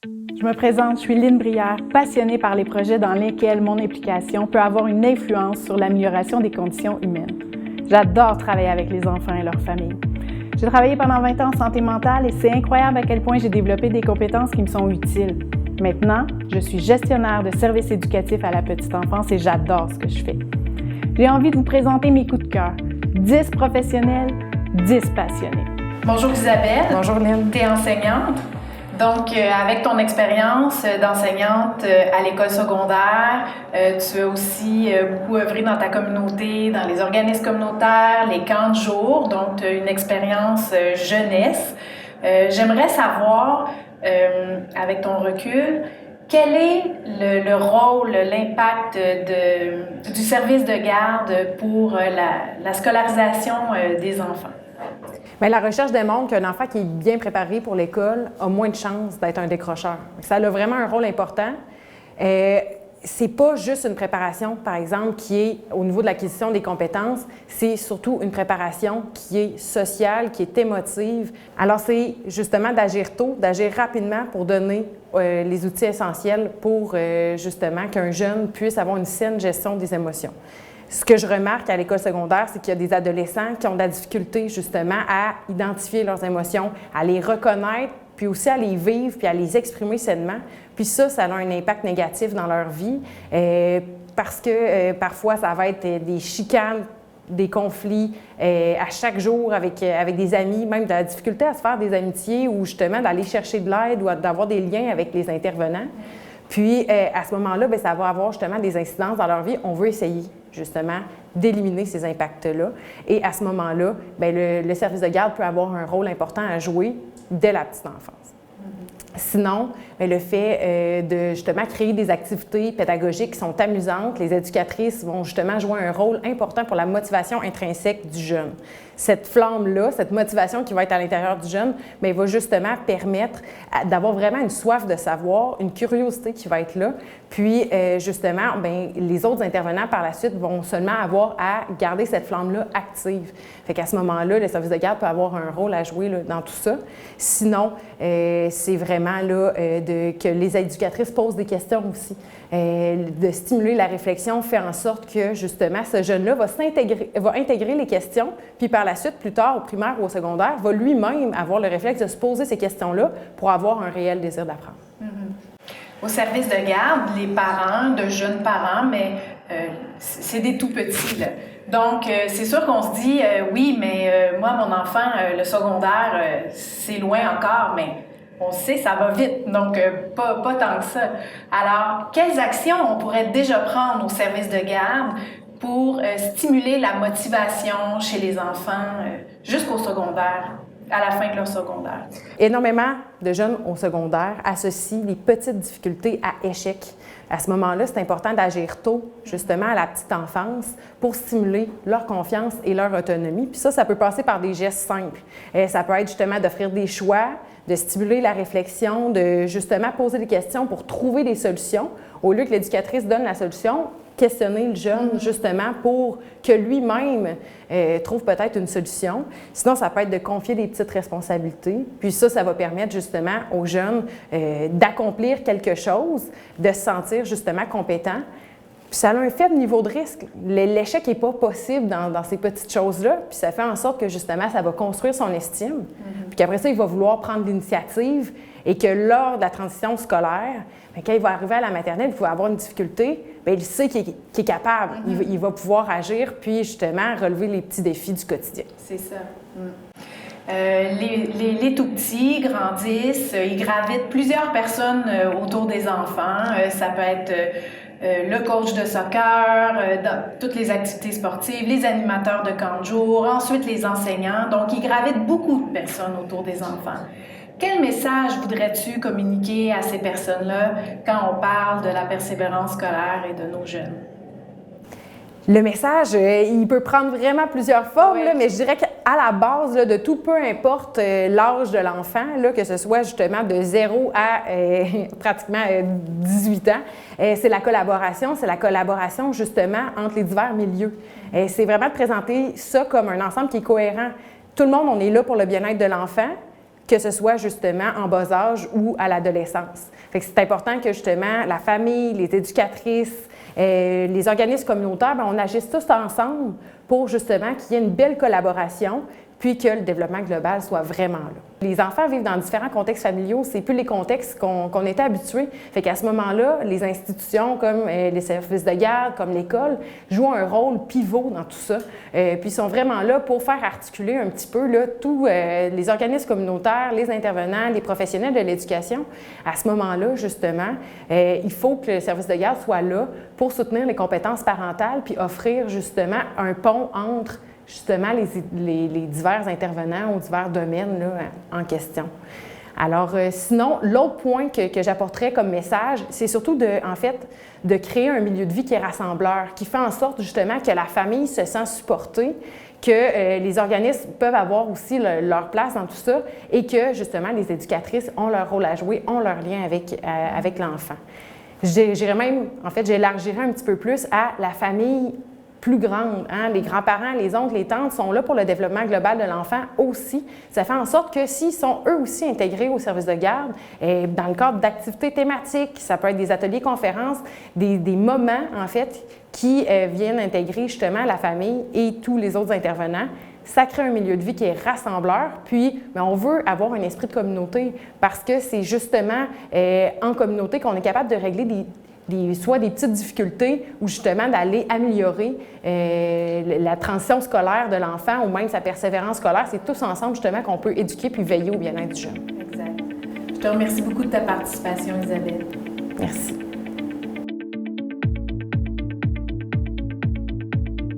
Je me présente, je suis Lynne Brière, passionnée par les projets dans lesquels mon implication peut avoir une influence sur l'amélioration des conditions humaines. J'adore travailler avec les enfants et leurs familles. J'ai travaillé pendant 20 ans en santé mentale et c'est incroyable à quel point j'ai développé des compétences qui me sont utiles. Maintenant, je suis gestionnaire de services éducatifs à la petite enfance et j'adore ce que je fais. J'ai envie de vous présenter mes coups de cœur. 10 professionnels, 10 passionnés. Bonjour Isabelle. Bonjour Lynne. Tu es enseignante. Donc, avec ton expérience d'enseignante à l'école secondaire, tu as aussi beaucoup œuvré dans ta communauté, dans les organismes communautaires, les camps de jour, donc tu as une expérience jeunesse. J'aimerais savoir, avec ton recul, quel est le rôle, l'impact du service de garde pour la scolarisation des enfants? Bien, la recherche démontre qu'un enfant qui est bien préparé pour l'école a moins de chances d'être un décrocheur. Ça a vraiment un rôle important. C'est pas juste une préparation, par exemple, qui est au niveau de l'acquisition des compétences, c'est surtout une préparation qui est sociale, qui est émotive. Alors, c'est justement d'agir tôt, d'agir rapidement pour donner les outils essentiels pour justement qu'un jeune puisse avoir une saine gestion des émotions. Ce que je remarque à l'école secondaire, c'est qu'il y a des adolescents qui ont de la difficulté justement à identifier leurs émotions, à les reconnaître, puis aussi à les vivre, puis à les exprimer sainement. Puis ça a un impact négatif dans leur vie parce que parfois, ça va être des chicanes, des conflits à chaque jour avec des amis, même de la difficulté à se faire des amitiés ou justement d'aller chercher de l'aide ou d'avoir des liens avec les intervenants. Puis, à ce moment-là, bien, ça va avoir justement des incidences dans leur vie. On veut essayer, justement, d'éliminer ces impacts-là. Et à ce moment-là, bien, le service de garde peut avoir un rôle important à jouer dès la petite enfance. Sinon, bien, le fait de justement créer des activités pédagogiques qui sont amusantes, les éducatrices vont justement jouer un rôle important pour la motivation intrinsèque du jeune. Cette flamme-là, cette motivation qui va être à l'intérieur du jeune, bien, va justement permettre d'avoir vraiment une soif de savoir, une curiosité qui va être là. Puis, justement, bien, les autres intervenants par la suite vont seulement avoir à garder cette flamme-là active. Fait qu'à ce moment-là, le service de garde peut avoir un rôle à jouer là, dans tout ça. Sinon, c'est vraiment là, que les éducatrices posent des questions aussi. De stimuler la réflexion fait en sorte que, justement, ce jeune-là va intégrer les questions, puis par la suite, plus tard, au primaire ou au secondaire, va lui-même avoir le réflexe de se poser ces questions-là pour avoir un réel désir d'apprendre. Mm-hmm. Au service de garde, les parents, de jeunes parents, mais c'est des tout-petits, là. Donc, c'est sûr qu'on se dit, oui, mais moi, mon enfant, le secondaire, c'est loin encore, mais on sait, ça va vite, donc pas tant que ça. Alors, quelles actions on pourrait déjà prendre au service de garde pour stimuler la motivation chez les enfants jusqu'au secondaire, à la fin de leur secondaire? Énormément de jeunes au secondaire associent les petites difficultés à échec. À ce moment-là, c'est important d'agir tôt, justement, à la petite enfance pour stimuler leur confiance et leur autonomie. Puis ça peut passer par des gestes simples. Ça peut être justement d'offrir des choix, de stimuler la réflexion, de justement poser des questions pour trouver des solutions. Au lieu que l'éducatrice donne la solution, questionner le jeune justement pour que lui-même trouve peut-être une solution. Sinon, ça peut être de confier des petites responsabilités. Puis ça va permettre justement aux jeunes d'accomplir quelque chose, de se sentir justement compétent. Puis ça a un faible niveau de risque. L'échec n'est pas possible dans ces petites choses-là. Puis ça fait en sorte que justement, ça va construire son estime. Puis qu'après ça, il va vouloir prendre l'initiative et que lors de la transition scolaire, bien, quand il va arriver à la maternelle, il va avoir une difficulté, bien, il sait qu'il est capable. Il va pouvoir agir puis justement relever les petits défis du quotidien. C'est ça. Les tout-petits grandissent, ils gravitent plusieurs personnes autour des enfants. Ça peut être le coach de soccer, dans toutes les activités sportives, les animateurs de camp de jour, ensuite les enseignants. Donc, ils gravitent beaucoup de personnes autour des enfants. Quel message voudrais-tu communiquer à ces personnes-là quand on parle de la persévérance scolaire et de nos jeunes? Le message, il peut prendre vraiment plusieurs formes, là, mais je dirais qu'à la base là, de tout, peu importe l'âge de l'enfant, là, que ce soit justement de 0 à pratiquement 18 ans, c'est la collaboration justement entre les divers milieux. C'est vraiment de présenter ça comme un ensemble qui est cohérent. Tout le monde, on est là pour le bien-être de l'enfant. que ce soit justement en bas âge ou à l'adolescence. Fait que c'est important que justement la famille, les éducatrices, les organismes communautaires, bien, on agisse tous ensemble pour justement qu'il y ait une belle collaboration puis que le développement global soit vraiment là. Les enfants vivent dans différents contextes familiaux, c'est plus les contextes qu'on était habitués. Fait qu'à ce moment-là, les institutions comme les services de garde, comme l'école, jouent un rôle pivot dans tout ça. Puis sont vraiment là pour faire articuler un petit peu là, tous les organismes communautaires, les intervenants, les professionnels de l'éducation. À ce moment-là, justement, il faut que le service de garde soit là pour soutenir les compétences parentales puis offrir justement un pont entre justement les divers intervenants ou divers domaines là, en question. Alors, sinon, l'autre point que j'apporterais comme message, c'est surtout de créer un milieu de vie qui est rassembleur, qui fait en sorte justement que la famille se sent supportée, que les organismes peuvent avoir aussi leur place dans tout ça et que justement les éducatrices ont leur rôle à jouer, ont leur lien avec l'enfant. J'élargirais un petit peu plus à la famille plus grande. Hein? Les grands-parents, les oncles, les tantes sont là pour le développement global de l'enfant aussi. Ça fait en sorte que s'ils sont eux aussi intégrés au service de garde, dans le cadre d'activités thématiques, ça peut être des ateliers conférences, des moments en fait qui viennent intégrer justement la famille et tous les autres intervenants, ça crée un milieu de vie qui est rassembleur. Puis, bien, on veut avoir un esprit de communauté parce que c'est justement en communauté qu'on est capable de régler soit des petites difficultés ou justement d'aller améliorer la transition scolaire de l'enfant ou même sa persévérance scolaire. C'est tous ensemble justement qu'on peut éduquer puis veiller au bien-être du jeune. Exact. Je te remercie beaucoup de ta participation, Isabelle. Merci.